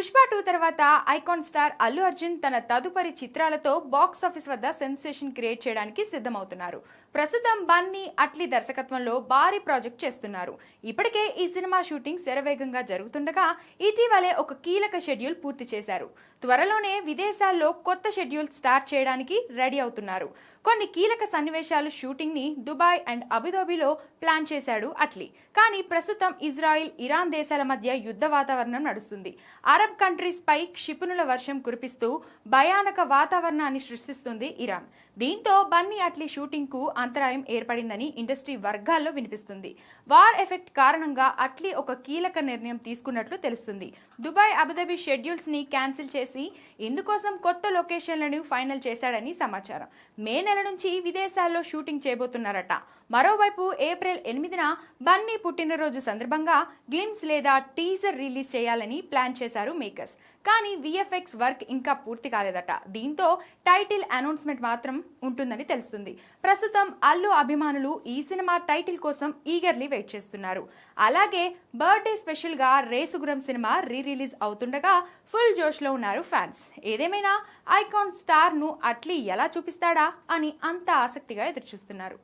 పుష్ప 2 తర్వాత icon star Allu Arjun తన తదుపరి చిత్రాలతో బాక్స్ ఆఫీస్ వద్ద సెన్సేషన్ క్రియేట్ చేయడానికి సిద్ధమవుతున్నారు. ప్రస్తుతం బన్నీ అట్లీ దర్శకత్వంలో భారీ ప్రాజెక్ట్ చేస్తున్నారు. ఇప్పటికే ఈ సినిమా షూటింగ్ శరవేగంగా జరుగుతుండగా ఇటీవలే ఒక కీలక షెడ్యూల్ పూర్తి చేశారు. త్వరలోనే విదేశాల్లో కొత్త షెడ్యూల్ స్టార్ట్ చేయడానికి రెడీ అవుతున్నారు. కొన్ని కీలక సన్నివేశాలు షూటింగ్ ని దుబాయ్ అండ్ అబుదాబిలో ప్లాన్ చేశాడు అట్లీ. కానీ ప్రస్తుతం ఇజ్రాయిల్, ఇరాన్ దేశాల మధ్య యుద్ధ వాతావరణం నడుస్తుంది. అరబ్ కంట్రీస్ పై క్షిపణుల వర్షం కురిపిస్తూ భయానక వాతావరణాన్ని సృష్టిస్తుంది ఇరాన్. దీంతో బన్నీ అట్లీ షూటింగ్ కు అంతరాయం ఏర్పడిందని ఇండస్ట్రీ వర్గాల్లో వినిపిస్తుంది. వార్ ఎఫెక్ట్ కారణంగా అట్లీ ఒక కీలక నిర్ణయం తీసుకున్నట్లు తెలుస్తుంది. దుబాయ్, అబుదాబి షెడ్యూల్స్ ని క్యాన్సిల్ చేసి ఇందుకోసం కొత్త లొకేషన్లను ఫైనల్ చేశాడని సమాచారం. మే నెల నుంచి విదేశాల్లో షూటింగ్ చేయబోతున్నారట. మరోవైపు ఏప్రిల్ 8న బన్నీ పుట్టినరోజు సందర్భంగా గ్లిమ్స్ లేదా టీజర్ రిలీజ్ చేయాలని ప్లాన్ చేశారు మేకర్స్. కానీ విఎఫ్ఎక్స్ వర్క్ ఇంకా పూర్తి కాలేదట. దీంతో టైటిల్ అనౌన్స్మెంట్ మాత్రం ఉంటుందని తెలుస్తుంది. ప్రస్తుతం అల్లు అభిమానులు ఈ సినిమా టైటిల్ కోసం ఈగర్లీ వెయిట్ చేస్తున్నారు. అలాగే బర్త్డే స్పెషల్ గా రేసుగురం సినిమా రిలీజ్ అవుతుండగా ఫుల్ జోష్ లో ఉన్నారు ఫ్యాన్స్. ఏదేమైనా ఐకాన్ స్టార్ ను అట్లీ ఎలా చూపిస్తాడా అని అంత ఆసక్తిగా ఎదురుచూస్తున్నారు.